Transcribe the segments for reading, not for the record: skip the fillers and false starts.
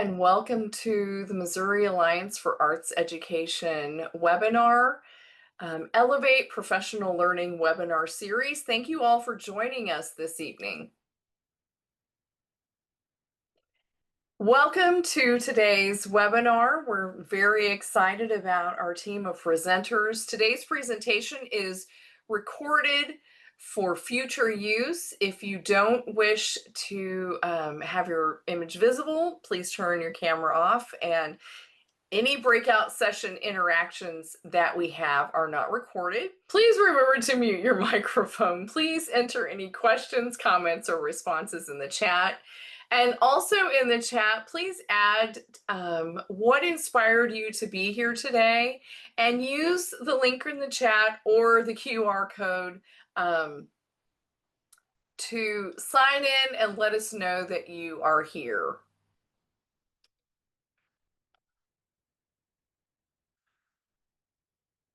and welcome to the Missouri Alliance for Arts Education webinar, Elevate Professional Learning webinar series. Thank you all for joining us this evening. Welcome to today's webinar. We're very excited about our team of presenters. Today's presentation is recorded for future use. If you don't wish to have your image visible, please turn your camera off, and any breakout session interactions that we have are not recorded. Please remember to mute your microphone. Please enter any questions, comments, or responses in the chat. And also in the chat, please add what inspired you to be here today, and use the link in the chat or the QR code to sign in and let us know that you are here.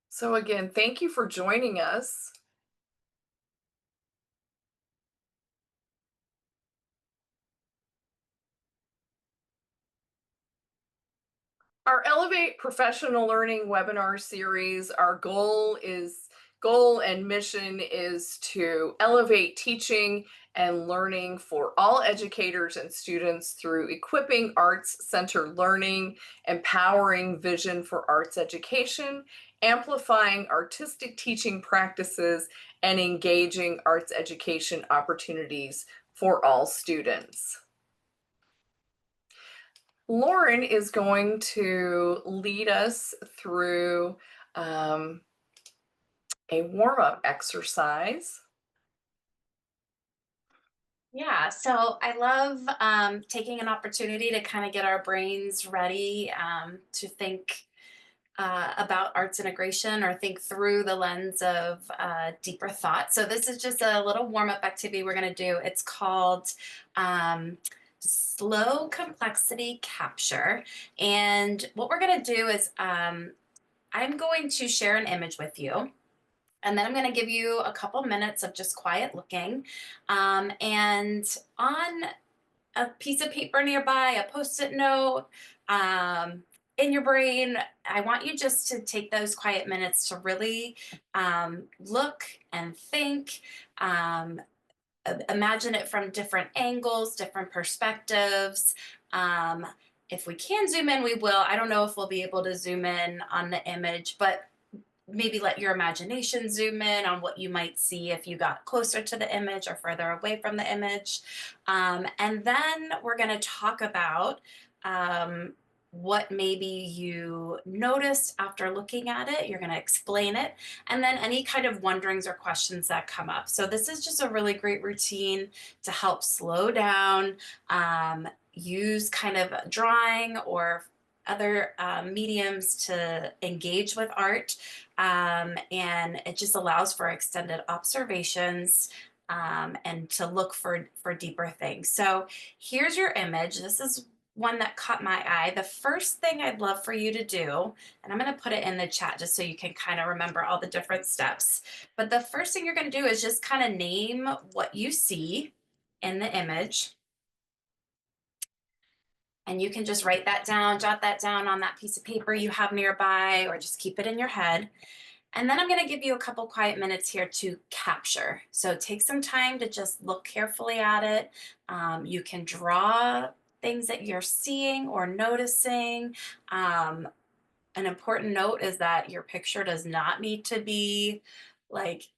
So again, thank you for joining us. Our Elevate Professional Learning webinar series, our goal and mission is to elevate teaching and learning for all educators and students through equipping arts-centered learning, empowering vision for arts education, amplifying artistic teaching practices, and engaging arts education opportunities for all students. Lauren is going to lead us through a warm-up exercise. Yeah, so I love taking an opportunity to kind of get our brains ready to think about arts integration or think through the lens of deeper thought. So this is just a little warm-up activity we're going to do. It's called slow complexity capture. And what we're going to do is I'm going to share an image with you. And then I'm going to give you a couple minutes of just quiet looking. And on a piece of paper nearby, a Post-it note, in your brain, I want you just to take those quiet minutes to really look and think. Imagine it from different angles, different perspectives. If we can zoom in, we will. I don't know if we'll be able to zoom in on the image, but maybe let your imagination zoom in on what you might see if you got closer to the image or further away from the image. And then we're going to talk about what maybe you noticed after looking at it. You're going to explain it, and then any kind of wonderings or questions that come up. So this is just a really great routine to help slow down, use kind of drawing or other mediums to engage with art, and it just allows for extended observations and to look for deeper things. So here's your image. This is one that caught my eye. The first thing I'd love for you to do, and I'm going to put it in the chat just so you can kind of remember all the different steps, but the first thing you're going to do is just kind of name what you see in the image. And you can just write that down, jot that down on that piece of paper you have nearby, or just keep it in your head. And then I'm going to give you a couple quiet minutes here to capture. So take some time to just look carefully at it. You can draw things that you're seeing or noticing. An important note is that your picture does not need to be like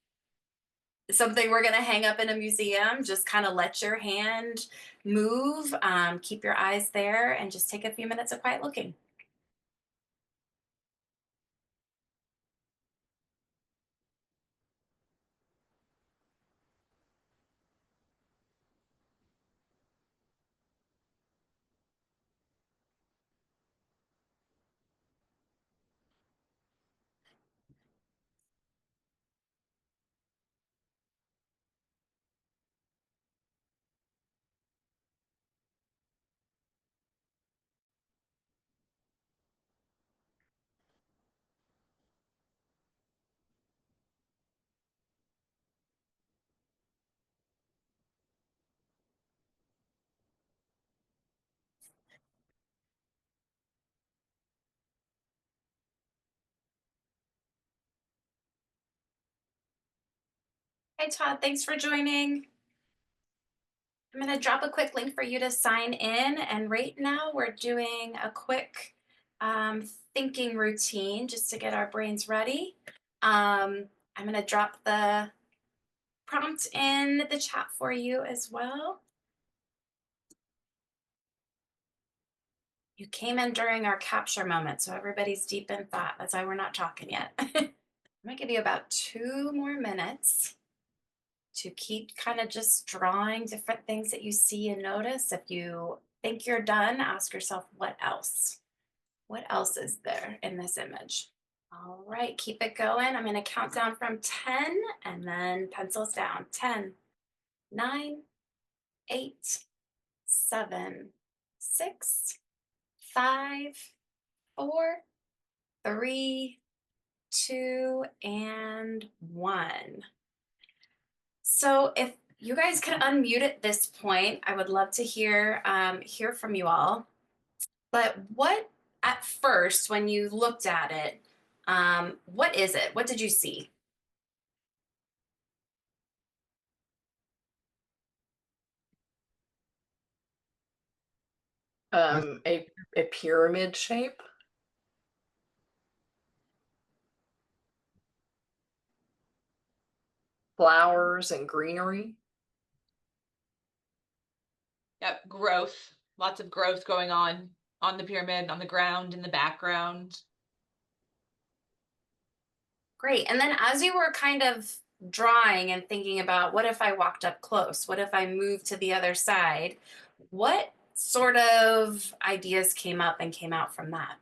something we're going to hang up in a museum. Just kind of let your hand move, keep your eyes there, and just take a few minutes of quiet looking. Hi, Todd. Thanks for joining. I'm going to drop a quick link for you to sign in. And right now, we're doing a quick um, thinking routine just to get our brains ready. I'm going to drop the prompt in the chat for you as well. You came in during our capture moment, so everybody's deep in thought. That's why we're not talking yet. I'm going to give you about 2 more minutes to keep kind of just drawing different things that you see and notice. If you think you're done, ask yourself, what else? What else is there in this image? All right, keep it going. I'm going to count down from 10 and then pencils down. 10, 9, 8, 7, 6, 5, 4, 3, 2, and 1. So if you guys could unmute at this point, I would love to hear from you all. But what at first, when you looked at it, what is it? What did you see? I, A pyramid shape. Flowers and greenery. Yep, growth. Lots of growth going on the pyramid, on the ground, in the background. Great. And then as you were kind of drawing and thinking about what if I walked up close? What if I moved to the other side? What sort of ideas came up and came out from that?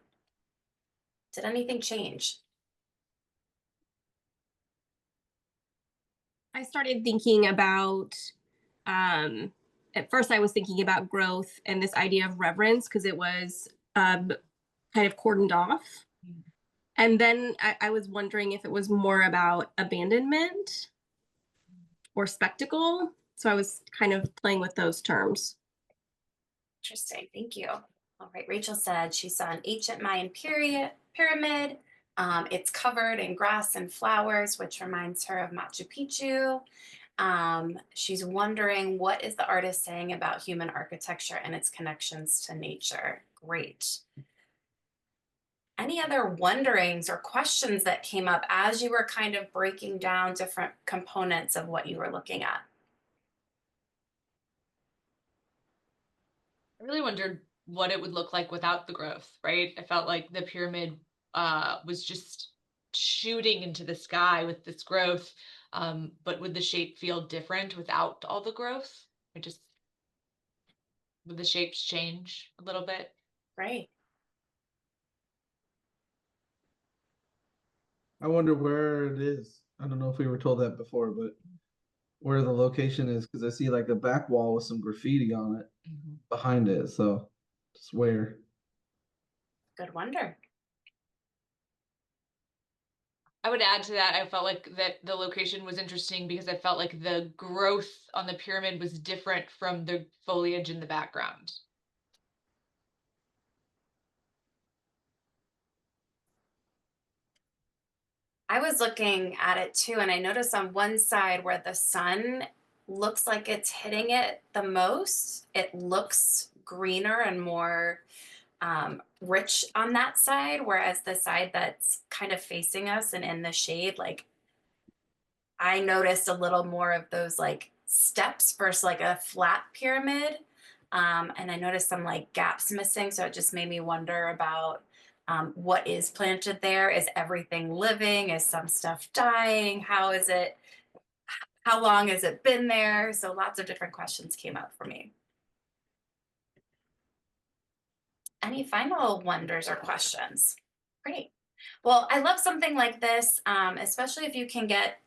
Did anything change? I started thinking about, at first I was thinking about growth and this idea of reverence because it was kind of cordoned off. And then I was wondering if it was more about abandonment or spectacle. So I was kind of playing with those terms. Interesting. Thank you. All right. Rachel said she saw an ancient Mayan pyramid. It's covered in grass and flowers, which reminds her of Machu Picchu. She's wondering, what is the artist saying about human architecture and its connections to nature? Great. Any other wonderings or questions that came up as you were kind of breaking down different components of what you were looking at? I really wondered what it would look like without the growth, right? I felt like the pyramid was just shooting into the sky with this growth. But would the shape feel different without all the growth? Or just would the shapes change a little bit? Great. I wonder where it is. I don't know if we were told that before, but where the location is, because I see like a back wall with some graffiti on it behind it. So just where. Good wonder. I would add to that, I felt like that the location was interesting because I felt like the growth on the pyramid was different from the foliage in the background. I was looking at it too, and I noticed on one side where the sun looks like it's hitting it the most, it looks greener and more rich on that side, whereas the side that's kind of facing us and in the shade, like I noticed a little more of those like steps versus like a flat pyramid. And I noticed some like gaps missing. So it just made me wonder about what is planted there. Is everything living? Is some stuff dying? How is it? How long has it been there? So lots of different questions came up for me. Any final wonders or questions? Great. Well, I love something like this, especially if you can get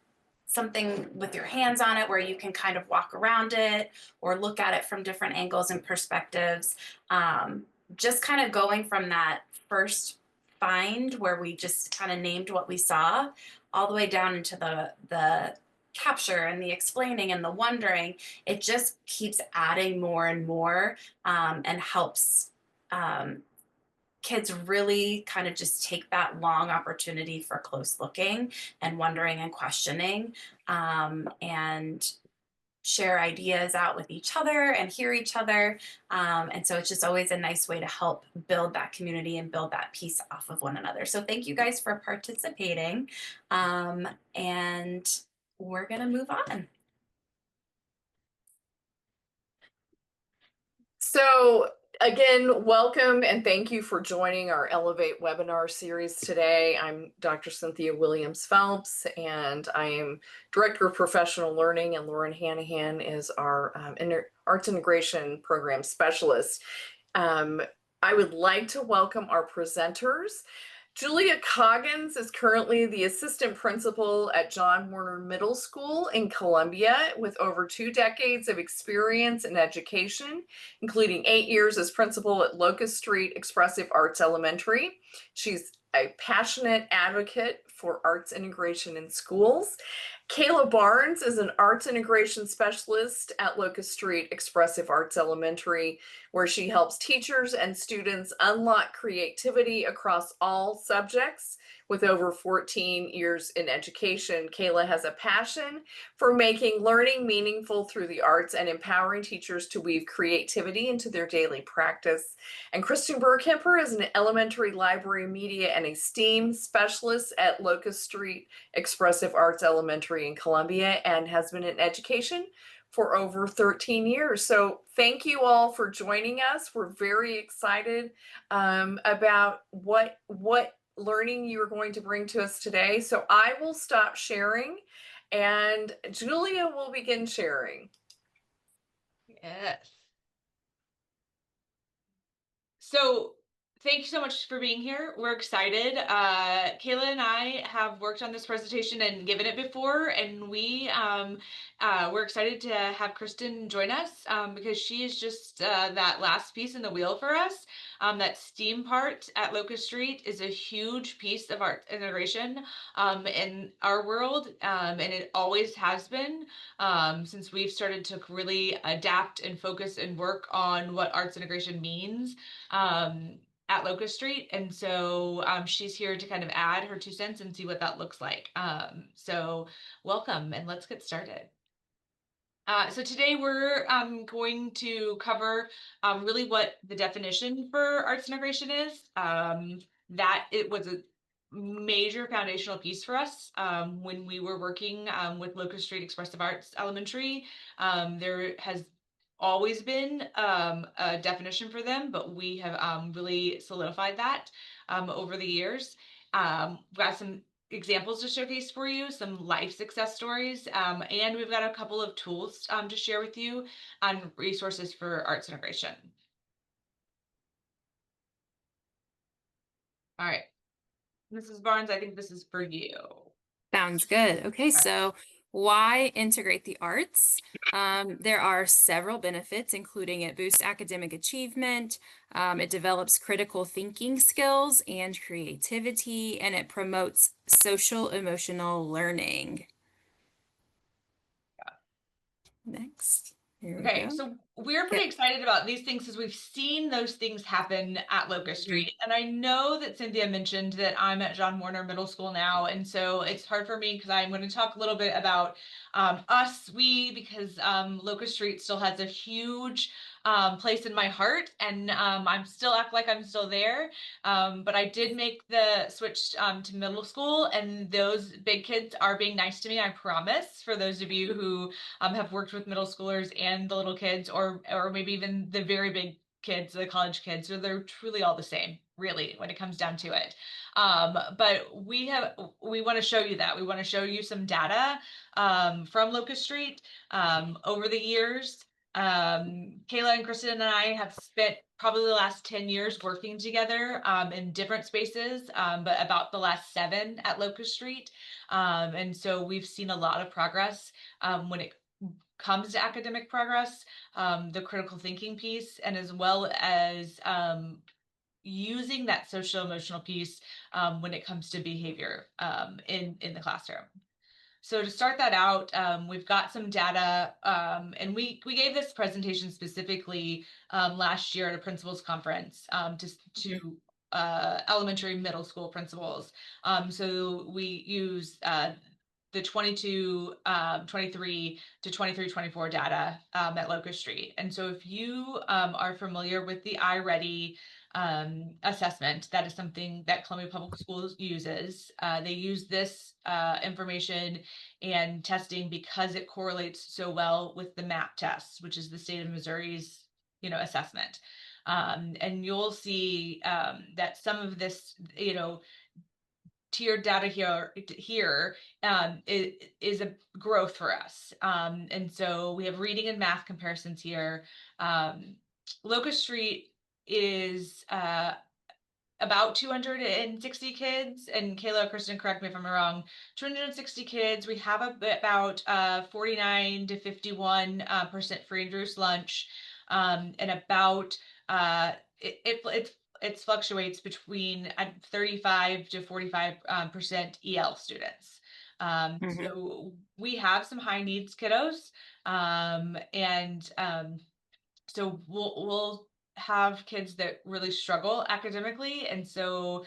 something with your hands on it where you can kind of walk around it or look at it from different angles and perspectives. Just kind of going from that first find where we just kind of named what we saw all the way down into the capture and the explaining and the wondering, it just keeps adding more and more and helps kids really kind of just take that long opportunity for close looking and wondering and questioning, and share ideas out with each other and hear each other. And so it's just always a nice way to help build that community and build that piece off of one another. So thank you guys for participating. And we're going to move on. So again, welcome and thank you for joining our Elevate webinar series today. I'm Dr. Cynthia Williams-Phelps, and I am Director of Professional Learning, and Lauren Hanahan is our Arts Integration Program Specialist. I would like to welcome our presenters. Julia Coggins is currently the assistant principal at John Warner Middle School in Columbia, with over 2 decades of experience in education, including 8 years as principal at Locust Street Expressive Arts Elementary. She's a passionate advocate for arts integration in schools. Cayla Barnes is an arts integration specialist at Locust Street Expressive Arts Elementary, where she helps teachers and students unlock creativity across all subjects. With over 14 years in education, Cayla has a passion for making learning meaningful through the arts and empowering teachers to weave creativity into their daily practice. And Kristen Burkemper is an elementary library media and a STEAM specialist at Locust Street Expressive Arts Elementary in Columbia, and has been in education for over 13 years. So thank you all for joining us. We're very excited about what learning you are going to bring to us today. So I will stop sharing and Julia will begin sharing. Yes. So thank you so much for being here. We're excited. Cayla and I have worked on this presentation and given it before, and we're excited to have Kristen join us because she is just that last piece in the wheel for us. That STEAM part at Locust Street is a huge piece of art integration in our world, and it always has been since we've started to really adapt and focus and work on what arts integration means at Locust Street. And so she's here to kind of add her 2 cents and see what that looks like. So welcome, and let's get started. So today we're going to cover really what the definition for arts integration is. That it was a major foundational piece for us when we were working with Locust Street Expressive Arts Elementary. There has always been a definition for them, but we have really solidified that over the years. We've got some examples to showcase for you, some life success stories, and we've got a couple of tools to share with you on resources for arts integration. All right, Mrs. Barnes, I think this is for you. Sounds good. Okay, so why integrate the arts? There are several benefits, including it boosts academic achievement, it develops critical thinking skills and creativity, and it promotes social emotional learning. Next. Here we Okay, go. so we're pretty excited about these things because we've seen those things happen at Locust Street. And I know that Cynthia mentioned that I'm at John Warner Middle School now. And so it's hard for me because I'm going to talk a little bit about because Locust Street still has a huge place in my heart, and I'm still act like I'm still there. But I did make the switch to middle school, and those big kids are being nice to me, I promise, for those of you who have worked with middle schoolers and the little kids, or maybe even the very big kids, the college kids, so they're truly all the same, really, when it comes down to it. But we want to show you that. We want to show you some data from Locust Street over the years. Cayla and Kristen and I have spent probably the last 10 years working together in different spaces, but about the last 7 at Locust Street. And so we've seen a lot of progress when it comes to academic progress, the critical thinking piece, and as well as using that social emotional piece when it comes to behavior in the classroom. So to start that out, we've got some data, and we gave this presentation specifically last year at a principals conference to elementary, middle school principals. So we use the 23 to 24 data at Locust Street. And so if you are familiar with the iReady assessment, that is something that Columbia Public Schools uses. They use this information and testing because it correlates so well with the MAP test, which is the state of Missouri's, assessment. And you'll see that some of this, tiered data here is a growth for us. And so we have reading and math comparisons here. Locust Street is about 260 kids, and Cayla, Kristen, correct me if I'm wrong, 260 kids. We have about 49 to 51% free and reduced lunch, and about it fluctuates between 35 to 45% EL students. So we have some high needs kiddos, and so we'll have kids that really struggle academically, and so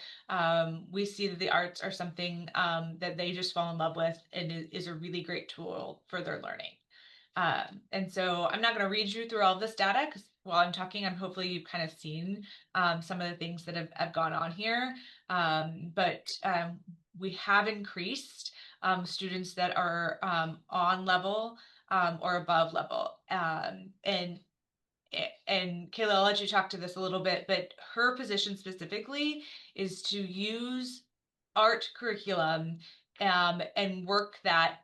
we see that the arts are something that they just fall in love with and is a really great tool for their learning. And so I'm not going to read you through all this data because while I'm talking, hopefully you've kind of seen some of the things that have gone on here. But we have increased students that are on level or above level. And Cayla, I'll let you talk to this a little bit, but her position specifically is to use art curriculum and work that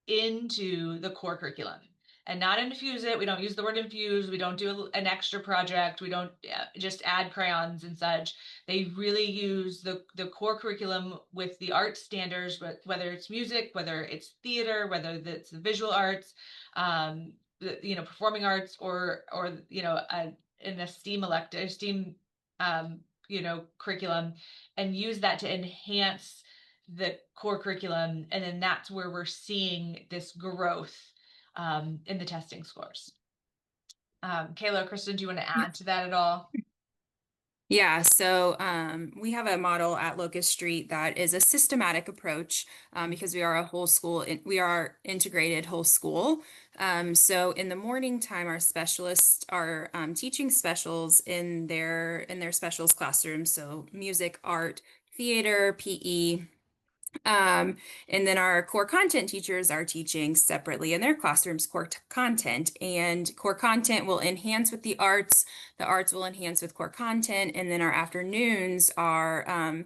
into the core curriculum and not infuse it. We don't use the word infuse. We don't do an extra project. We don't just add crayons and such. They really use the core curriculum with the art standards, whether it's music, whether it's theater, whether it's the visual arts, performing arts, or in a STEAM elective, STEAM, curriculum, and use that to enhance the core curriculum. And then that's where we're seeing this growth in the testing scores. Cayla, Kristen, do you want to add to that at all? Yeah, so we have a model at Locust Street that is a systematic approach because we are a whole school, we are integrated whole school. So in the morning time, our specialists are teaching specials in their specials classrooms, so music, art, theater, PE. And then our core content teachers are teaching separately in their classrooms content, and core content will enhance with the arts will enhance with core content, and then our afternoons are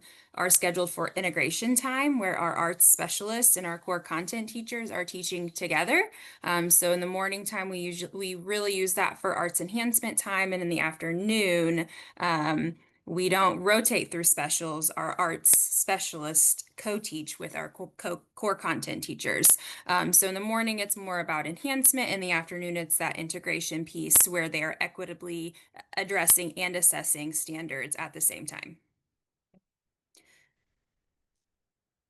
scheduled for integration time where our arts specialists and our core content teachers are teaching together. So in the morning time, we really use that for arts enhancement time, and in the afternoon, we don't rotate through specials. Our arts specialists co-teach with our core content teachers. So in the morning, it's more about enhancement. In the afternoon, it's that integration piece where they are equitably addressing and assessing standards at the same time.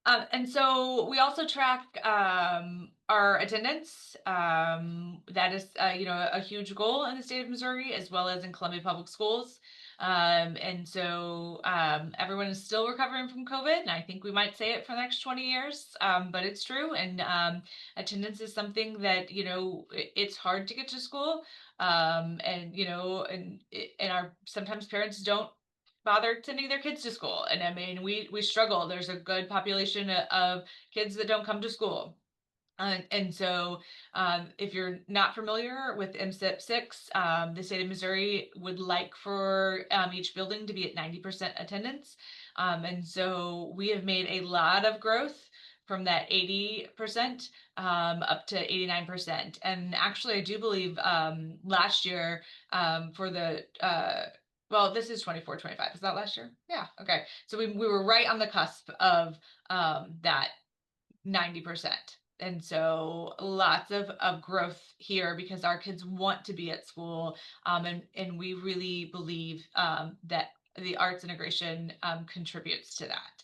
And so we also track our attendance. That is, a huge goal in the state of Missouri, as well as in Columbia Public Schools. And so everyone is still recovering from COVID, and I think we might say it for the next 20 years, but it's true. And attendance is something that, it's hard to get to school. And sometimes parents don't bother sending their kids to school. And I mean, we struggle. There's a good population of kids that don't come to school. And so if you're not familiar with MSIP 6, the state of Missouri would like for each building to be at 90% attendance. And so we have made a lot of growth from that 80% up to 89%. And actually, I do believe last year for the well, this is 24-25. Is that last year? Yeah. Okay. So we were right on the cusp of that 90%. And so lots of growth here because our kids want to be at school. And we really believe that the arts integration contributes to that.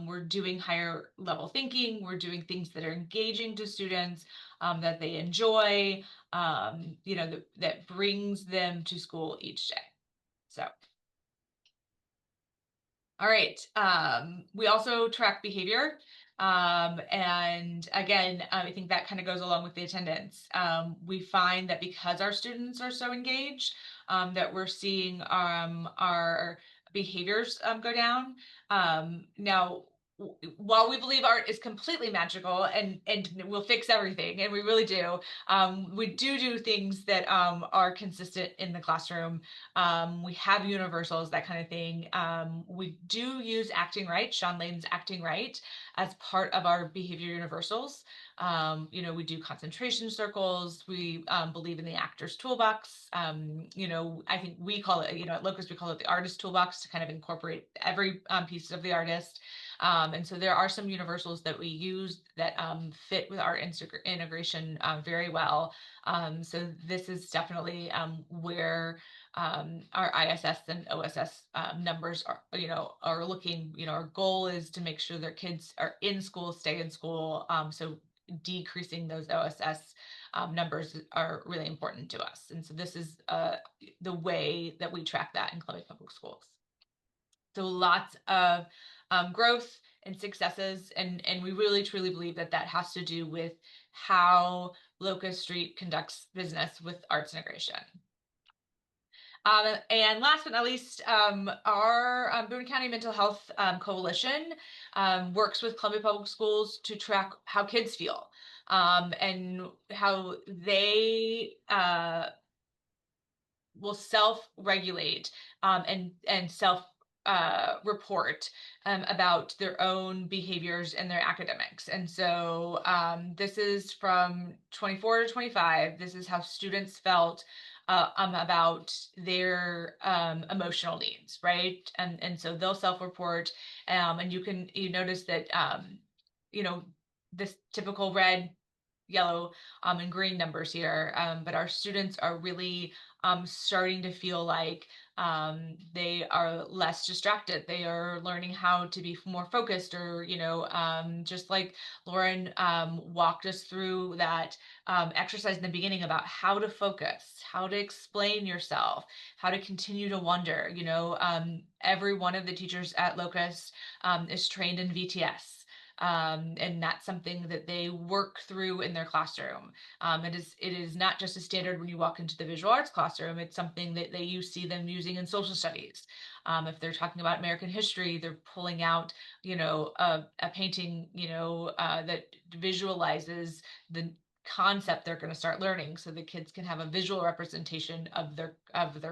We're doing higher level thinking. We're doing things that are engaging to students, that they enjoy, that brings them to school each day. So All right. We also track behavior. And again, I think that kind of goes along with the attendance. We find that because our students are so engaged, that we're seeing our behaviors go down. Now, while we believe art is completely magical and will fix everything, and we really do, we do things that are consistent in the classroom. We have universals, that kind of thing. We do use acting right, Sean Lane's acting right, as part of our behavior universals. We do concentration circles. We believe in the actor's toolbox. I think we call it, at Locust, we call it the artist toolbox to kind of incorporate every piece of the artist. And so there are some universals that we use that fit with our integration very well. So this is definitely where our ISS and OSS numbers are looking. Our goal is to make sure their kids are in school, stay in school. So decreasing those OSS numbers are really important to us. And so this is the way that we track that in Columbia Public Schools. So lots of growth and successes, and we really truly believe that has to do with how Locust Street conducts business with arts integration. And last but not least, our Boone County Mental Health Coalition works with Columbia Public Schools to track how kids feel and how they will self-regulate and self-report about their own behaviors and their academics. And so this is from 24 to 25. This is how students felt about their emotional needs, right? And so they'll self-report, and you notice that this typical red, yellow, and green numbers here, but our students are really starting to feel like they are less distracted. They are learning how to be more focused, or just like Lauren walked us through that exercise in the beginning about how to focus, how to explain yourself, how to continue to wonder. Every one of the teachers at Locust is trained in VTS. And that's something that they work through in their classroom. It is not just a standard when you walk into the visual arts classroom. It's something that see them using in social studies. If they're talking about American history, they're pulling out, a painting, that visualizes the concept they're going to start learning, so the kids can have a visual representation of their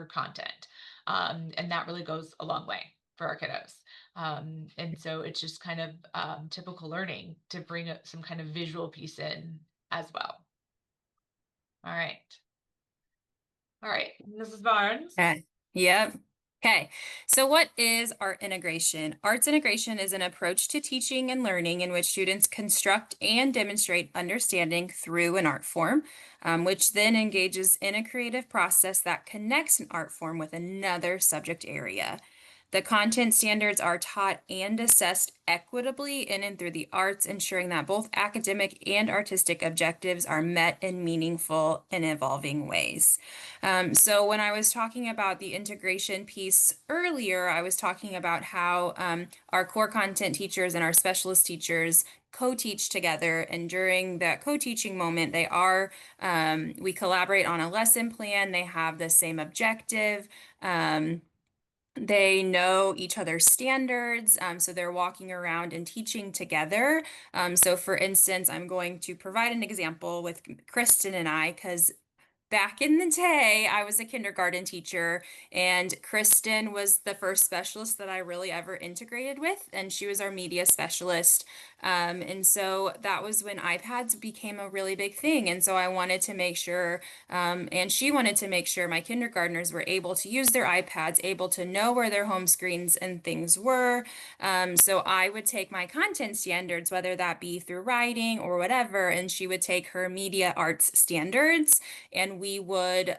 content. And that really goes a long way for our kiddos. And so it's just kind of typical learning to bring some kind of visual piece in as well. All right. Mrs. Barnes. Okay. Yep. Okay. So what is art integration? Arts integration is an approach to teaching and learning in which students construct and demonstrate understanding through an art form, which then engages in a creative process that connects an art form with another subject area. The content standards are taught and assessed equitably in and through the arts, ensuring that both academic and artistic objectives are met in meaningful and evolving ways. So when I was talking about the integration piece earlier, I was talking about how our core content teachers and our specialist teachers co-teach together, and during that co-teaching moment, we collaborate on a lesson plan. They have the same objective. They know each other's standards, so they're walking around and teaching together. So for instance, I'm going to provide an example with Kristen and I, because back in the day, I was a kindergarten teacher, and Kristen was the first specialist that I really ever integrated with, and she was our media specialist. And so that was when iPads became a really big thing. And so I wanted to make sure, and she wanted to make sure my kindergartners were able to use their iPads, able to know where their home screens and things were. So I would take my content standards, whether that be through writing or whatever, and she would take her media arts standards, and we would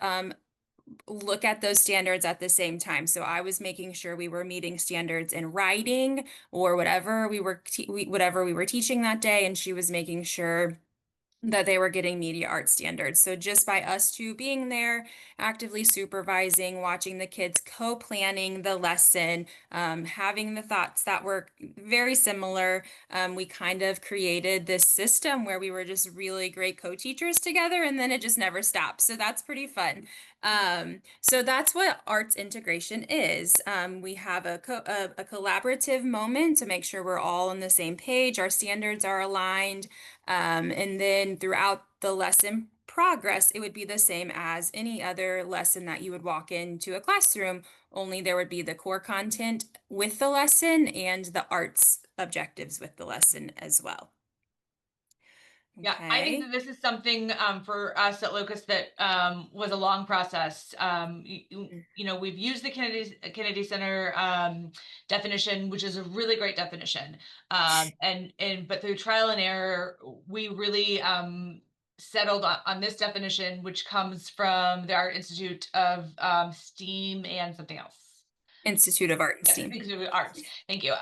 look at those standards at the same time. So I was making sure we were meeting standards in writing or whatever we were teaching that day, and she was making sure that they were getting media art standards. So just by us two being there, actively supervising, watching the kids co-planning the lesson, having the thoughts that were very similar, we kind of created this system where we were just really great co-teachers together, and then it just never stopped. So that's pretty fun. So that's what arts integration is. We have a collaborative moment to make sure we're all on the same page, our standards are aligned, and then throughout the lesson progress, it would be the same as any other lesson that you would walk into a classroom, only there would be the core content with the lesson and the arts objectives with the lesson as well. Yeah, I think Okay. that this is something for us at Locust that was a long process. You know, we've used the Kennedy Center definition, which is a really great definition. But through trial and error, we really settled on this definition, which comes from the Art Institute of STEAM and something else. Institute of Art and Yes, STEAM. Institute of Arts. Thank you.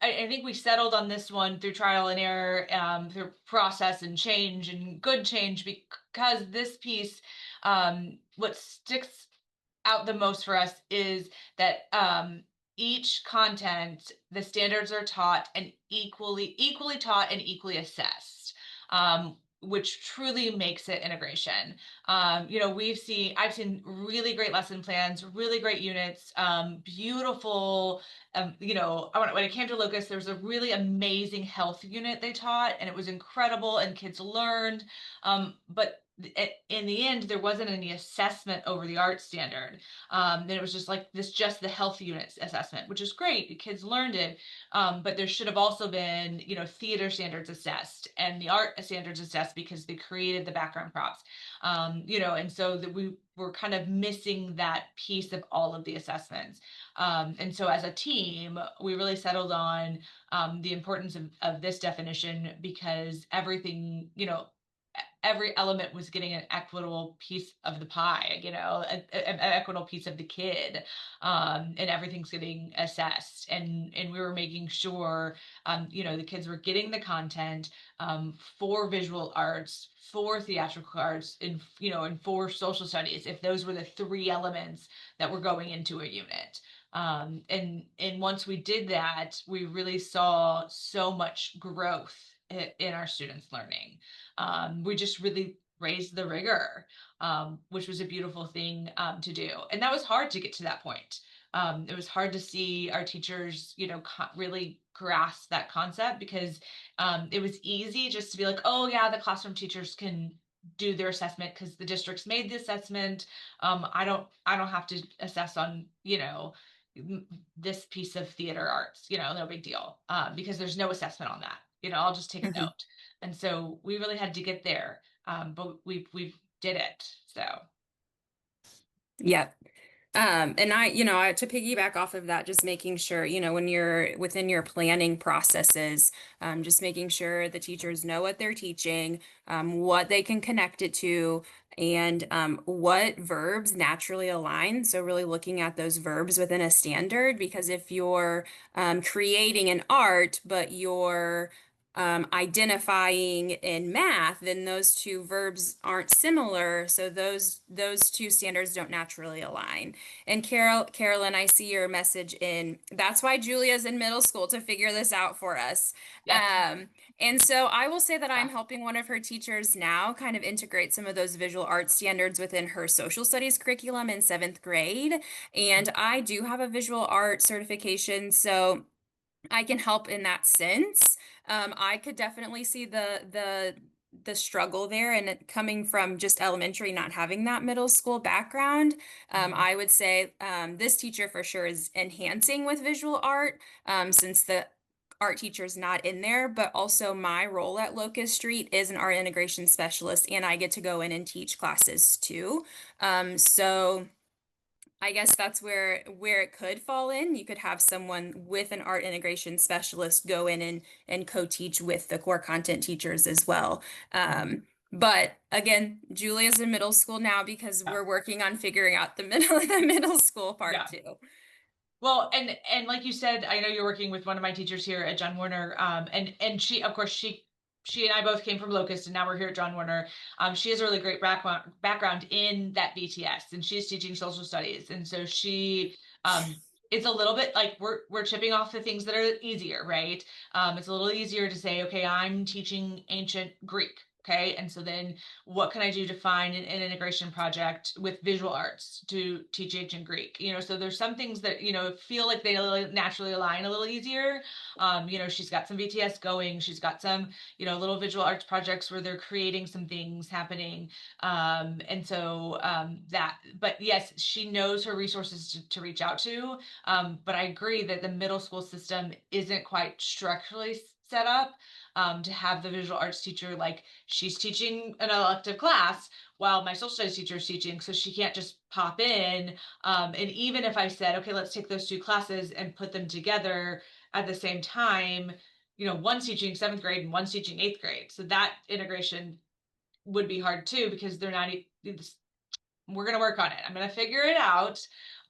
I think we settled on this one through trial and error, through process and change and good change, because this piece, what sticks out the most for us is that each content, the standards are taught and equally taught and equally assessed. Which truly makes it integration. You know, I've seen really great lesson plans, really great units, beautiful. You know, when it came to Locust, there was a really amazing health unit they taught, and it was incredible, and kids learned. But in the end, there wasn't any assessment over the art standard. Then it was just like just the health units assessment, which is great. The kids learned it. But there should have also been, you know, theater standards assessed and the art standards assessed because they created the background props. You know, and so that we were kind of missing that piece of all of the assessments. And so as a team, we really settled on the importance of this definition because everything, you know, every element was getting an equitable piece of the pie, you know, an equitable piece of the kid, and everything's getting assessed. And we were making sure, you know, the kids were getting the content for visual arts, for theatrical arts, and you know, and for social studies, if those were the three elements that were going into a unit. And once we did that, we really saw so much growth in our students' learning. We just really raised the rigor, which was a beautiful thing to do. And that was hard to get to that point. It was hard to see our teachers, you know, really grasp that concept because it was easy just to be like, oh yeah, the classroom teachers can do their assessment because the district's made the assessment. I don't have to assess on, you know, this piece of theater arts, you know, no big deal, because there's no assessment on that. You know, I'll just take a Mhm. note. And so we really had to get there, but we did it. So Yep. And to piggyback off of that, just making sure, you know, when you're within your planning processes, just making sure the teachers know what they're teaching, what they can connect it to, and what verbs naturally align. So really looking at those verbs within a standard, because if you're creating an art, but you're identifying in math, then those two verbs aren't similar. So those two standards don't naturally align. And Carolyn, I see your message in. That's why Julia's in middle school to figure this out for us. yes, And so I will say that I'm helping one of her teachers now kind of integrate some of those visual arts standards within her social studies curriculum in 7th grade. And I do have a visual art certification, so I can help in that sense. I could definitely see the struggle there, and it coming from just elementary, not having that middle school background. I would say this teacher for sure is enhancing with visual art, since the art teacher is not in there, but also my role at Locust Street is an art integration specialist, and I get to go in and teach classes too. So I guess that's where it could fall in. You could have someone with an art integration specialist go in and co-teach with the core content teachers as well. But again, Julia's in middle school now because we're working on figuring out the middle school part yeah. too. Well, and like you said, I know you're working with one of my teachers here at John Warner, and she, of course, she she and I both came from Locust, and now we're here at John Warner. She has a really great background in that BTS, and she's teaching social studies, and so she it's a little bit like we're chipping off the things that are easier, right? It's a little easier to say, okay, I'm teaching ancient Greek. Okay, and so then what can I do to find an integration project with visual arts to teach ancient Greek? So there's some things that, feel like they naturally align a little easier. She's got some BTS going, she's got some, little visual arts projects where they're creating some things happening. But yes, she knows her resources to reach out to. But I agree that the middle school system isn't quite structurally set up to have the visual arts teacher, like she's teaching an elective class while my social studies teacher is teaching, so she can't just pop in. And even if I said, okay, let's take those 2 classes and put them together at the same time, one's teaching 7th grade and one's teaching 8th grade. So that integration would be hard too, because they're not, we're going to work on it. I'm going to figure it out.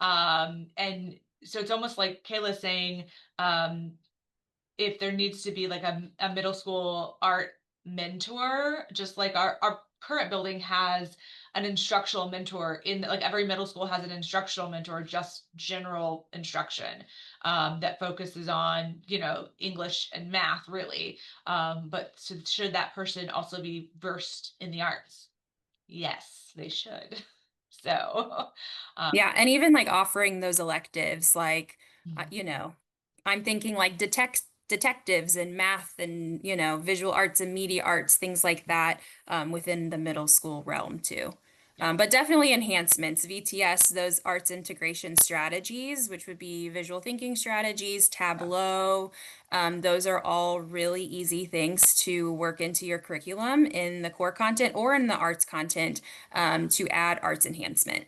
And so it's almost like Cayla saying, if there needs to be like a middle school art mentor, just like our current building has an instructional mentor like every middle school has an instructional mentor, just general instruction, that focuses on, English and math really. But so should that person also be versed in the arts? Yes, they should. So, Yeah, and even like offering those electives, like Mhm. I'm thinking like detectives and math and visual arts and media arts, things like that, within the middle school realm too. Yeah. But definitely enhancements, VTS, those arts integration strategies, which would be visual thinking strategies, Tableau. Those are all really easy things to work into your curriculum in the core content or in the arts content, to add arts enhancement,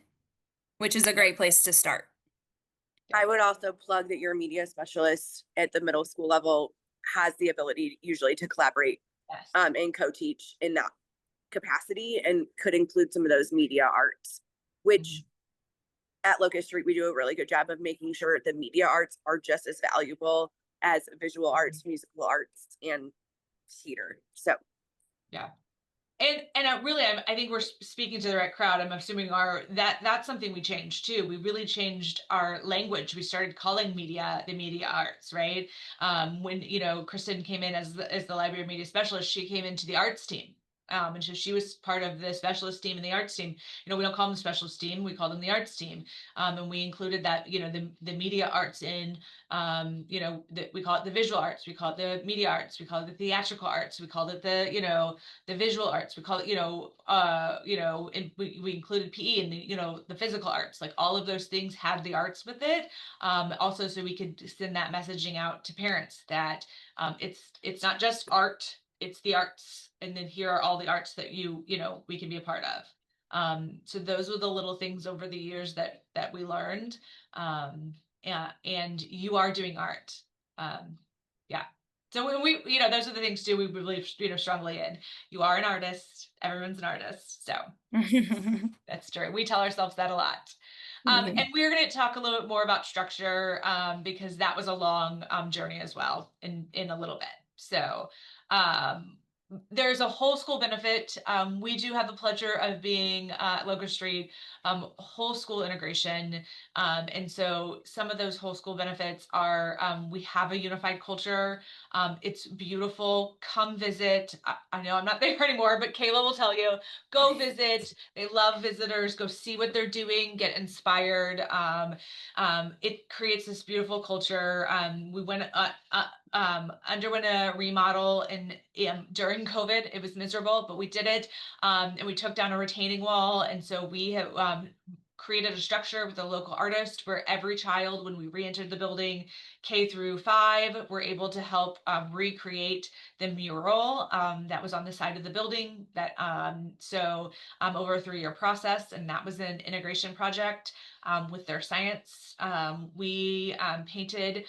which is a great place to start. I would also plug that your media specialist at the middle school level has the ability usually to collaborate Yes. and co-teach in that capacity, and could include some of those media arts, which at Locust Street we do a really good job of making sure the media arts are just as valuable as visual arts, musical arts, and theater. So Yeah. And I think we're speaking to the right crowd. I'm assuming that's something we changed too. We really changed our language. We started calling media the media arts, right? When Kristen came in as the library media specialist, she came into the arts team. And so she was part of the specialist team and the arts team. We don't call them the specialist team; we call them the arts team. And we included that the media arts in. We call it the visual arts, we call it the media arts, we call it the theatrical arts, we called it the visual arts, we call it and we included PE and the physical arts, like all of those things had the arts with it. Also, so we could send that messaging out to parents that it's not just art, it's the arts, and then here are all the arts that we can be a part of. So those were the little things over the years that we learned. Yeah, and you are doing art. Yeah. So when those are the things too we believe, strongly in. You are an artist. Everyone's an artist. So that's true. We tell ourselves that a lot. And we're going to talk a little bit more about structure, because that was a long journey as well in a little bit. So there's a whole school benefit. We do have the pleasure of being at Locust Street, whole school integration. And so some of those whole school benefits are, we have a unified culture. It's beautiful. Come visit. I know I'm not there anymore, but Cayla will tell you, go visit. They love visitors. Go see what they're doing, get inspired. It creates this beautiful culture. We underwent a remodel during COVID. It was miserable, but we did it. And we took down a retaining wall. And so we have created a structure with a local artist where every child, when we re-entered the building, K through 5, were able to help recreate the mural that was on the side of the building. Over a 3-year process, and that was an integration project with their science. We painted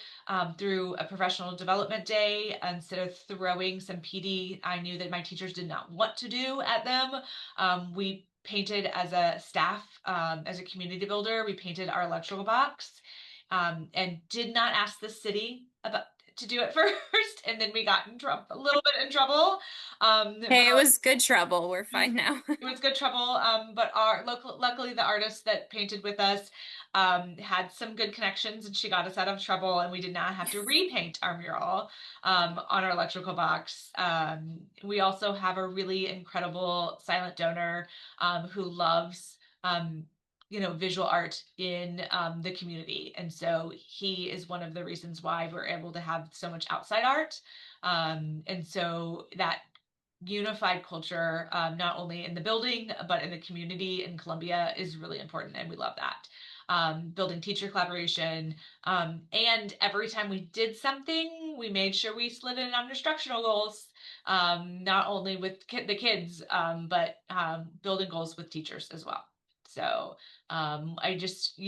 through a professional development day. Instead of throwing some PD I knew that my teachers did not want to do at them, we painted as a staff, as a community builder. We painted our electrical box, and did not ask the city about to do it first, and then we got in trouble, a little bit in trouble. Hey, it was good trouble. We're fine now. It was good trouble. But luckily the artist that painted with us had some good connections, and she got us out of trouble, and we did not have to repaint our mural on our electrical box. We also have a really incredible silent donor who loves visual art in the community, and so he is one of the reasons why we're able to have so much outside art. And so that unified culture, not only in the building, but in the community in Columbia, is really important, and we love that. Building teacher collaboration. And every time we did something, we made sure we slid in on instructional goals, not only with the kids, but building goals with teachers as well. So I just,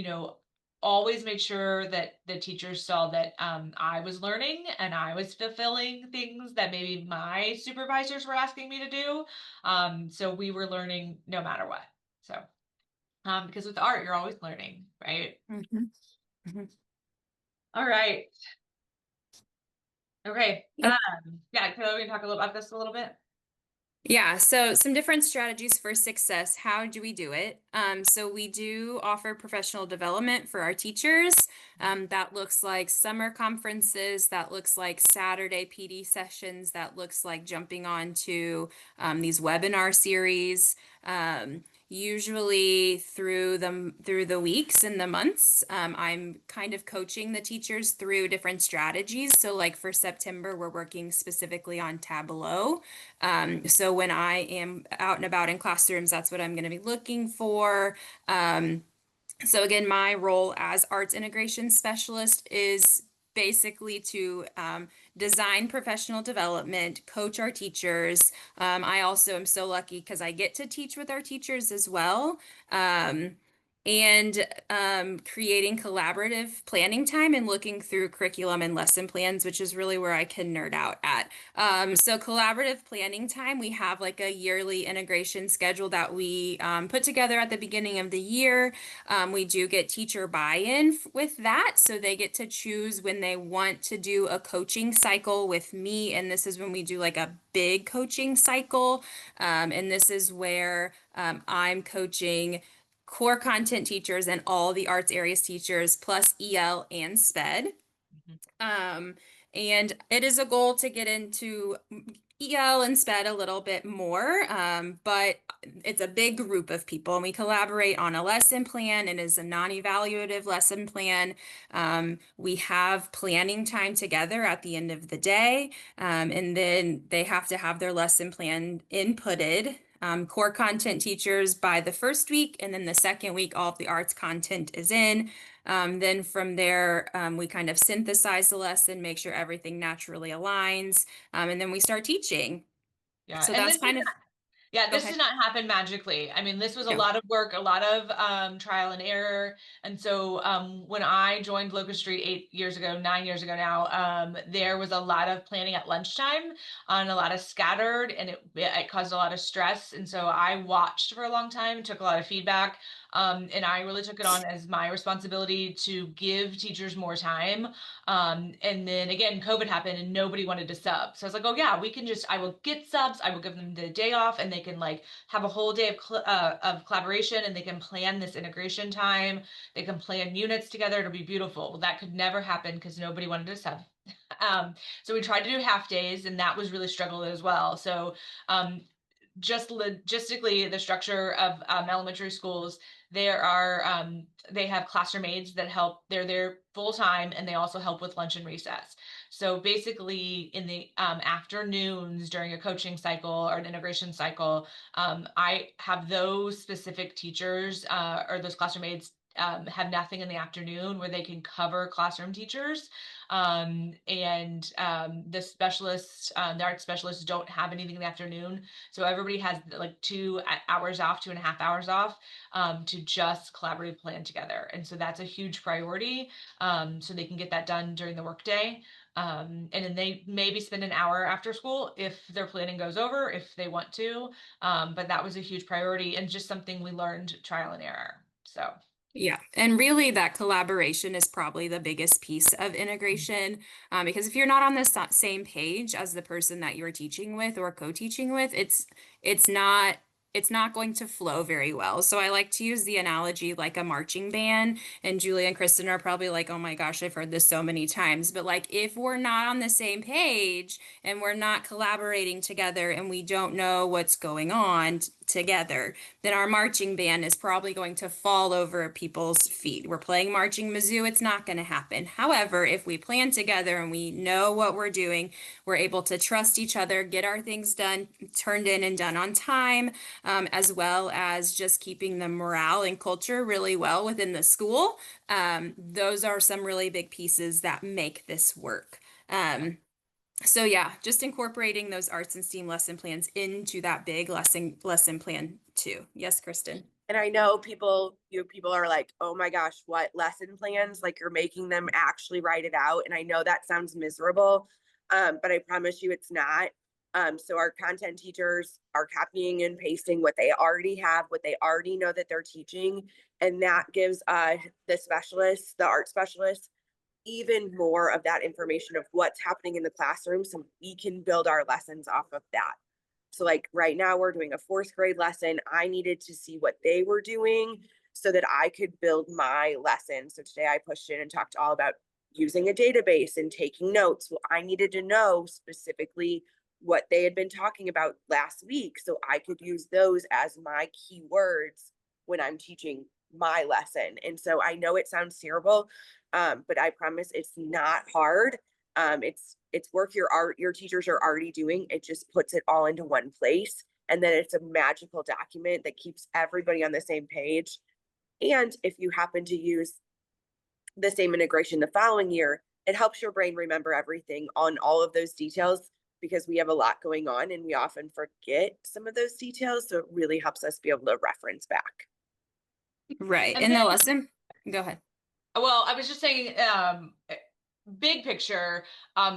always made sure that the teachers saw that I was learning and I was fulfilling things that maybe my supervisors were asking me to do. So we were learning no matter what. So because with art, you're always learning, right? All right. Okay. Yep. Yeah, Cayla, we can talk a little about this a little bit. Yeah, so some different strategies for success. How do we do it? So we do offer professional development for our teachers. That looks like summer conferences, that looks like Saturday PD sessions, that looks like jumping on to these webinar series. Usually through the weeks and the months, I'm kind of coaching the teachers through different strategies. So like for September, we're working specifically on Tableau. So when I am out and about in classrooms, that's what I'm going to be looking for. So again, my role as arts integration specialist is basically to design professional development, coach our teachers. I also am so lucky because I get to teach with our teachers as well. And creating collaborative planning time and looking through curriculum and lesson plans, which is really where I can nerd out at. So collaborative planning time, we have like a yearly integration schedule that we put together at the beginning of the year. We do get teacher buy-in with that, so they get to choose when they want to do a coaching cycle with me, and this is when we do like a big coaching cycle, and this is where I'm coaching core content teachers and all the arts areas teachers plus EL and SPED. And it is a goal to get into EL and SPED a little bit more, but it's a big group of people, and we collaborate on a lesson plan. It is a non-evaluative lesson plan. We have planning time together at the end of the day, and then they have to have their lesson plan inputted. Core content teachers by the first week, and then the second week, all of the arts content is in. Then from there, we kind of synthesize the lesson, make sure everything naturally aligns, and then we start teaching. Yeah, So and that's kind of, this did not happen magically. I mean, this was a No. lot of work, a lot of trial and error. And so when I joined Locust Street 9 years ago now, there was a lot of planning at lunchtime and a lot of scattered, and it caused a lot of stress. And so I watched for a long time, took a lot of feedback. And I really took it on as my responsibility to give teachers more time. And then again, COVID happened and nobody wanted to sub. So I was like, oh yeah, I will get subs. I will give them the day off, and they can like have a whole day of collaboration, and they can plan this integration time. They can plan units together. It'll be beautiful. Well, that could never happen because nobody wanted to sub. So we tried to do half days, and that was really struggled as well. So just logistically, the structure of elementary schools, they have classroom aides that help. They're there full time, and they also help with lunch and recess. So basically in the afternoons during a coaching cycle or an integration cycle, I have those specific teachers or those classroom aides have nothing in the afternoon where they can cover classroom teachers. And the art specialists don't have anything in the afternoon. So everybody has like 2.5 hours off to just collaborative plan together. And so that's a huge priority. So they can get that done during the workday. And then they maybe spend an hour after school if their planning goes over, if they want to. But that was a huge priority and just something we learned trial and error. So Yeah, and really that collaboration is probably the biggest piece of integration, because if you're not on the same page as the person that you're teaching with or co-teaching with, it's not it's not going to flow very well. So I like to use the analogy like a marching band, and Julie and Kristen are probably like, "Oh my gosh, I've heard this so many times." But like if we're not on the same page and we're not collaborating together and we don't know what's going on together, then our marching band is probably going to fall over people's feet. We're playing marching Mizzou, it's not going to happen. However, if we plan together and we know what we're doing, we're able to trust each other, get our things done, turned in and done on time, as well as just keeping the morale and culture really well within the school. Those are some really big pieces that make this work. So yeah, just incorporating those arts and STEAM lesson plans into that big lesson plan too. Yes, Kristen. And I know people are like, oh my gosh, what lesson plans? Like you're making them actually write it out. And I know that sounds miserable, but I promise you it's not. So our content teachers are copying and pasting what they already have, what they already know that they're teaching. And that gives the specialists, the art specialists, even more of that information of what's happening in the classroom so we can build our lessons off of that. So like right now we're doing a 4th grade lesson. I needed to see what they were doing so that I could build my lesson. So today I pushed in and talked all about using a database and taking notes. Well, I needed to know specifically what they had been talking about last week so I could use those as my keywords when I'm teaching my lesson. And so I know it sounds terrible, but I promise it's not hard. It's work your teachers are already doing. It just puts it all into one place, and then it's a magical document that keeps everybody on the same page. And if you happen to use the same integration the following year, it helps your brain remember everything on all of those details, because we have a lot going on and we often forget some of those details. So it really helps us be able to reference back. Right. And In the then- lesson, go ahead. Well, I was just saying, big picture,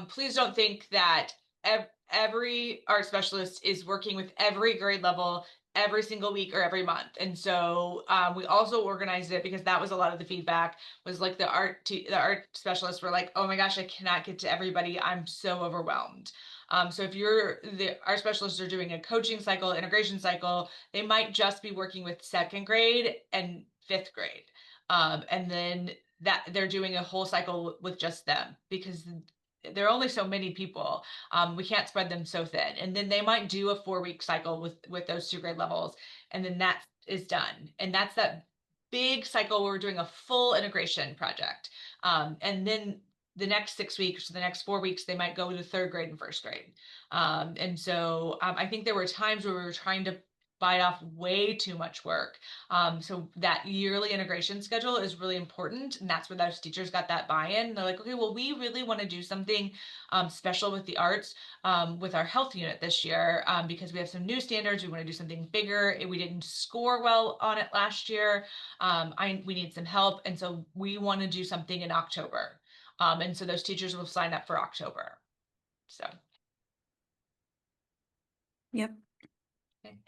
please don't think that every art specialist is working with every grade level every single week or every month. And so we also organized it because that was a lot of the feedback, was like the art specialists were like, oh my gosh, I cannot get to everybody. I'm so overwhelmed. So if the art specialists are doing a coaching cycle, integration cycle, they might just be working with 2nd grade and 5th grade. And then that they're doing a whole cycle with just them, because there are only so many people. We can't spread them so thin. And then they might do a 4-week cycle with those 2 grade levels, and then that is done. And that's that big cycle where we're doing a full integration project. And then the next 6 weeks, the next 4 weeks, they might go to 3rd grade and 1st grade. And so I think there were times where we were trying to bite off way too much work. So that yearly integration schedule is really important. And that's where those teachers got that buy-in. They're like, okay, well, we really want to do something special with the arts, with our health unit this year, because we have some new standards. We want to do something bigger. We didn't score well on it last year. We need some help. And so we want to do something in October. And so those teachers will sign up for October. So. Yep.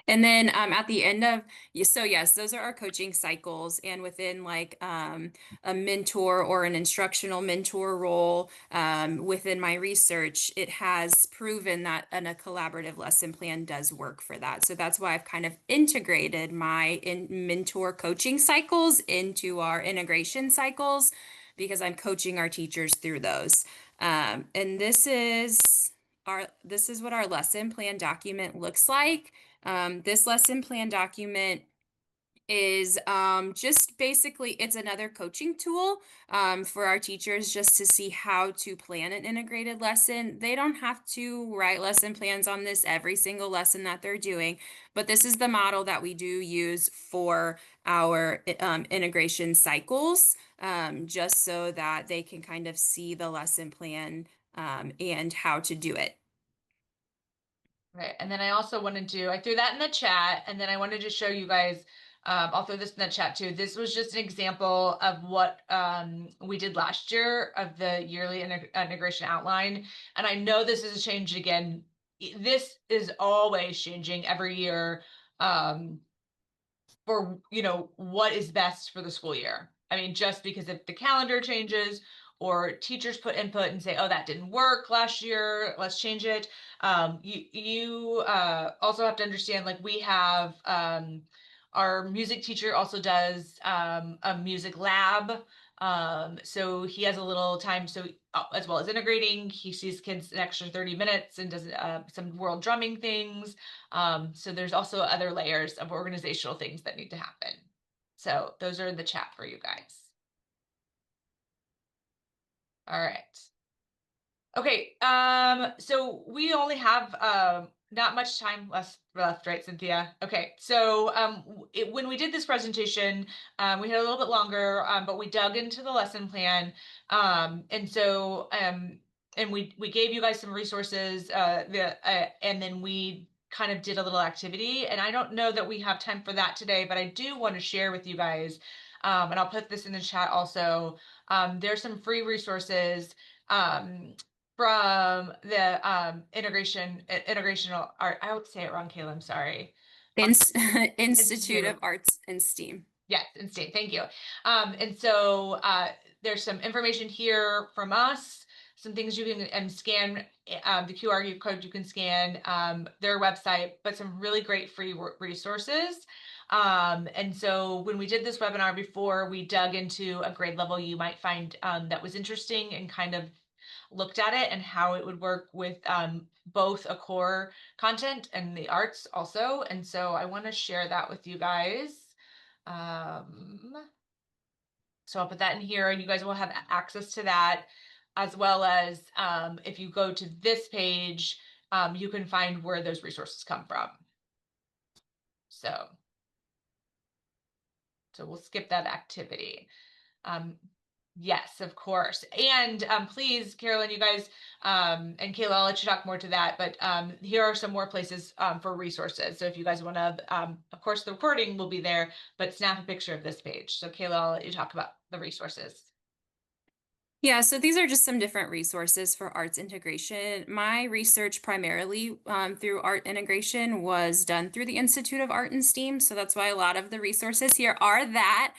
And then at the end of, so yes, those are our coaching cycles. And within like a mentor or an instructional mentor role, within my research, it has proven that a collaborative lesson plan does work for that. So that's why I've kind of integrated my mentor coaching cycles into our integration cycles, because I'm coaching our teachers through those. And this is what our lesson plan document looks like. This lesson plan document is just basically, it's another coaching tool for our teachers just to see how to plan an integrated lesson. They don't have to write lesson plans on this every single lesson that they're doing, but this is the model that we do use for our integration cycles, just so that they can kind of see the lesson plan and how to do it. Right. And then I also I threw that in the chat, and then I wanted to show you guys, I'll throw this in the chat too. This was just an example of what we did last year of the yearly integration outline. And I know this has changed again. This is always changing every year. for, what is best for the school year. I mean, just because if the calendar changes or teachers put input and say, oh, that didn't work last year, let's change it. You also have to understand, like, we have our music teacher also does a music lab. So he has a little time. So as well as integrating, he sees kids an extra 30 minutes and does some world drumming things. So there's also other layers of organizational things that need to happen. So those are in the chat for you guys. All right. Okay, so we only have not much time left, right, Cynthia? Okay, so when we did this presentation, we had a little bit longer, but we dug into the lesson plan, and so and we gave you guys some resources, and then we kind of did a little activity, and I don't know that we have time for that today, but I do want to share with you guys, and I'll put this in the chat also. There's some free resources. From the integrational art. I would say it wrong, Cayla, I'm sorry. Institute of Arts and STEAM. Yes, in STEAM. Thank you. And so there's some information here from us, some things you can scan, the QR code you can scan, their website, but some really great free resources. And so when we did this webinar before, we dug into a grade level you might find that was interesting and kind of looked at it and how it would work with both a core content and the arts also. And so I want to share that with you guys. So I'll put that in here and you guys will have access to that, as well as if you go to this page, you can find where those resources come from. So we'll skip that activity. Yes, of course. And please, Carolyn, you guys, and Cayla, I'll let you talk more to that, but here are some more places for resources. So if you guys want to, of course, the recording will be there, but snap a picture of this page. So Cayla, I'll let you talk about the resources. Yeah, so these are just some different resources for arts integration. My research primarily through art integration was done through the Institute of Art and STEAM. So that's why a lot of the resources here are that.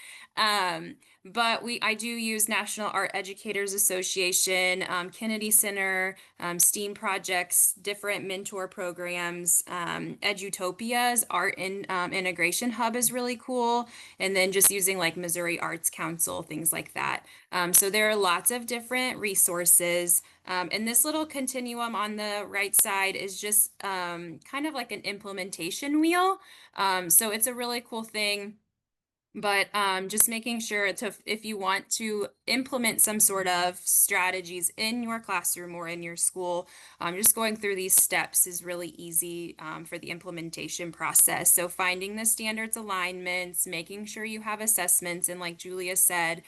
But I do use National Art Educators Association, Kennedy Center, STEAM projects, different mentor programs, Edutopia's Art Integration Hub is really cool. And then just using like Missouri Arts Council, things like that. So there are lots of different resources. And this little continuum on the right side is just kind of like an implementation wheel. So it's a really cool thing. But just making sure if you want to implement some sort of strategies in your classroom or in your school, just going through these steps is really easy for the implementation process. So finding the standards alignments, making sure you have assessments, and like Julia said,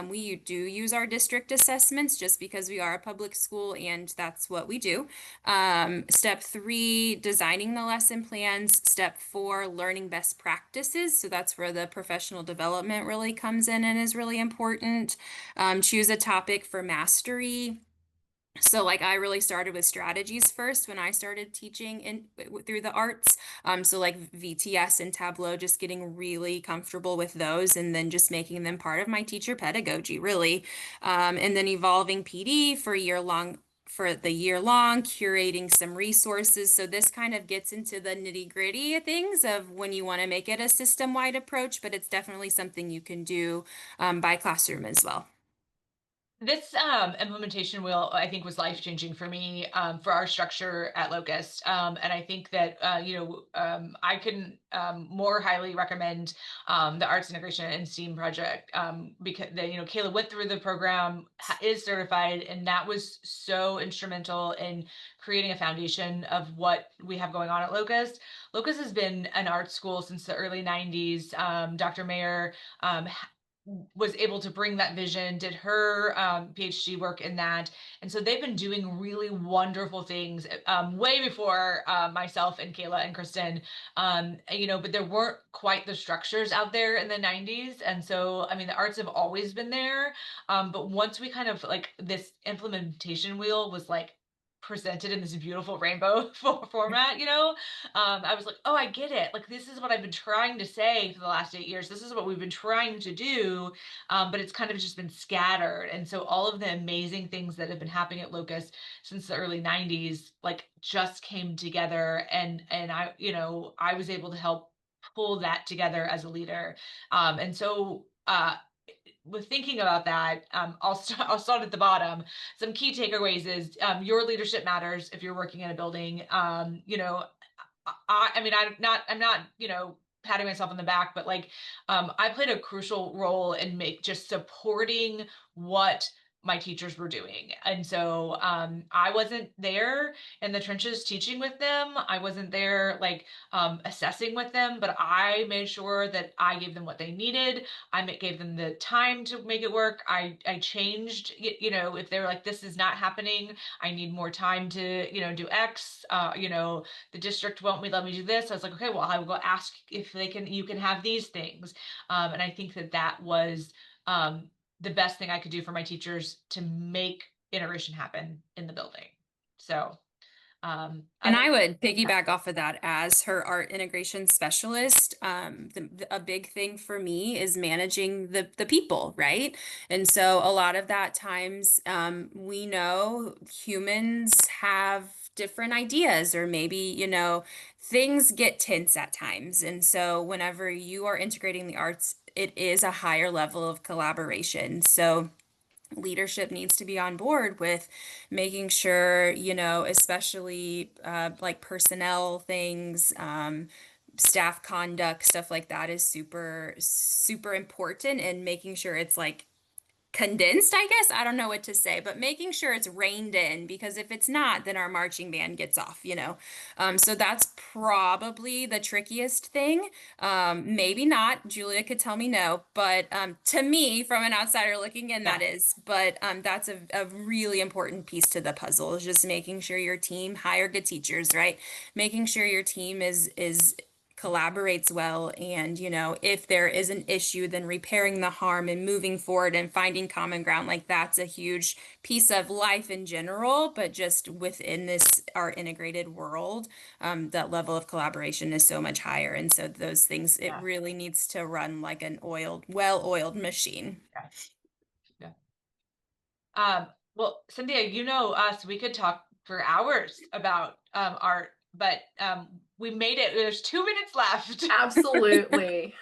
we do use our district assessments just because we are a public school and that's what we do. Step 3, designing the lesson plans. Step 4, learning best practices. So that's where the professional development really comes in and is really important. Choose a topic for mastery. So like I really started with strategies first when I started teaching through the arts. So like VTS and Tableau, just getting really comfortable with those and then just making them part of my teacher pedagogy, really. And then evolving PD for the year long, curating some resources. So this kind of gets into the nitty gritty things of when you want to make it a system-wide approach, but it's definitely something you can do by classroom as well. This implementation wheel, I think, was life-changing for me for our structure at Locust. And I think that, I can more highly recommend the Arts Integration and STEAM project because, Cayla went through the program, is certified, and that was so instrumental in creating a foundation of what we have going on at Locust. Locust has been an art school since the early 90s. Dr. Mayer was able to bring that vision, did her PhD work in that. And so they've been doing really wonderful things way before myself and Cayla and Kristen, but there weren't quite the structures out there in the 90s. And so, I mean, the arts have always been there. But once we kind of like this implementation wheel was like presented in this beautiful rainbow format, I was like, oh, I get it. Like, this is what I've been trying to say for the last 8 years. This is what we've been trying to do. But it's kind of just been scattered. And so all of the amazing things that have been happening at Locust since the early 90s, like, just came together. And I was able to help pull that together as a leader. And so, with thinking about that, I'll start at the bottom. Some key takeaways is your leadership matters if you're working in a building. I mean, I'm not, patting myself on the back, but like, I played a crucial role in just supporting what my teachers were doing. And so, I wasn't there in the trenches teaching with them. I wasn't there like, assessing with them, but I made sure that I gave them what they needed. Gave them the time to make it work. I changed, if they were like, this is not happening, I need more time to, do X, the district won't let me do this. I was like, okay, well, I will go ask if you can have these things. And I think that was the best thing I could do for my teachers to make integration happen in the building. So, and I would piggyback off of that as her art integration specialist. A big thing for me is managing the people, right? And so a lot of that times, we know humans have different ideas, or maybe, things get tense at times. And so whenever you are integrating the arts, it is a higher level of collaboration. So leadership needs to be on board with making sure, especially like personnel things, staff conduct, stuff like that is super, super important, and making sure it's like condensed, I guess. I don't know what to say, but making sure it's reined in, because if it's not, then our marching band gets off. So that's probably the trickiest thing. Maybe not. Julia could tell me no, but to me, from an outsider looking in, that is. But that's a really important piece to the puzzle, is just making sure your team, hire good teachers, right? Making sure your team is collaborates well, and if there is an issue, then repairing the harm and moving forward and finding common ground. Like, that's a huge piece of life in general, but just within this our integrated world, that level of collaboration is so much higher. And so those things, it really needs to run like an well-oiled machine. Well, Cynthia, us, we could talk for hours about art, but we made it. There's 2 minutes left. Absolutely.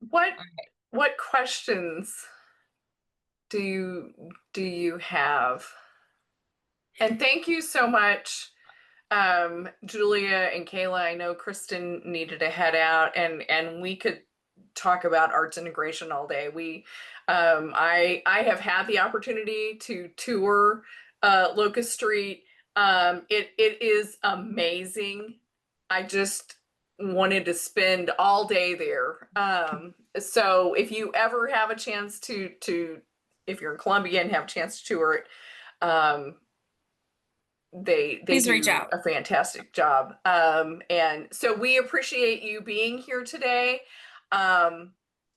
What questions do you have? And thank you so much, Julia and Cayla. I know Kristen needed to head out, and we could talk about arts integration all day. I have had the opportunity to tour Locust Street. It is amazing. I just wanted to spend all day there. So if you ever have a chance to if you're in Columbia and have a chance to tour it, they Please do reach out. a fantastic job. And so we appreciate you being here today.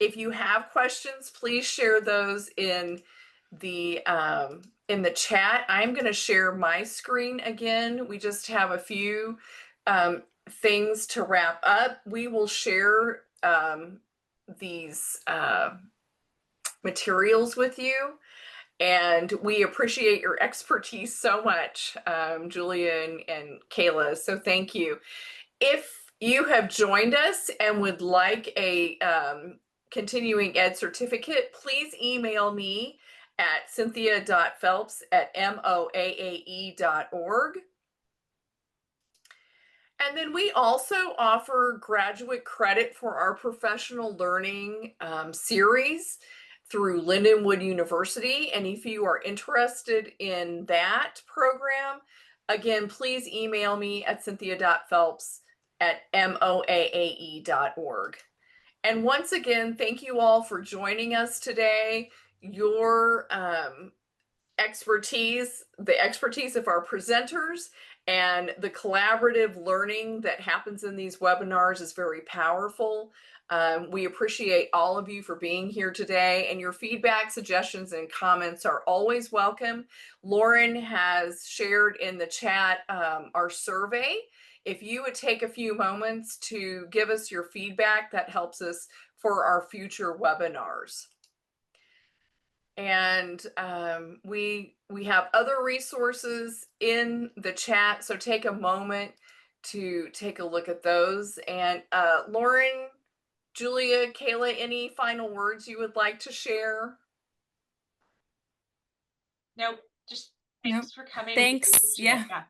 If you have questions, please share those in the chat. I'm going to share my screen again. We just have a few things to wrap up. We will share these materials with you. And we appreciate your expertise so much, Julia and Cayla. So thank you. If you have joined us and would like a continuing ed certificate, please email me at cynthia.phelps@moaae.org. And then we also offer graduate credit for our professional learning series through Lindenwood University. And if you are interested in that program, again, please email me at cynthia.phelps@moaae.org. And once again, thank you all for joining us today. Your expertise, the expertise of our presenters, and the collaborative learning that happens in these webinars is very powerful. We appreciate all of you for being here today, and your feedback, suggestions, and comments are always welcome. Lauren has shared in the chat our survey. If you would take a few moments to give us your feedback, that helps us for our future webinars. And we have other resources in the chat, so take a moment to take a look at those. And Lauren, Julia, Cayla, any final words you would like to share? Nope. Just Nope. thanks for coming. Thanks. Appreciate it. Yeah.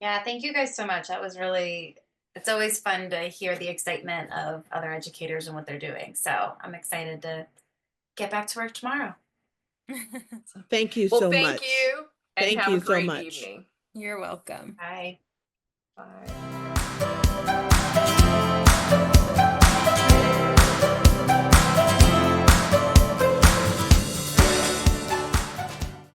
Yeah, thank you guys so much. That was really, it's always fun to hear the excitement of other educators and what they're doing. So I'm excited to get back to work tomorrow. Thank you Well, so thank much. you, and Thank have you a so great much. evening. You're welcome. Bye. Bye.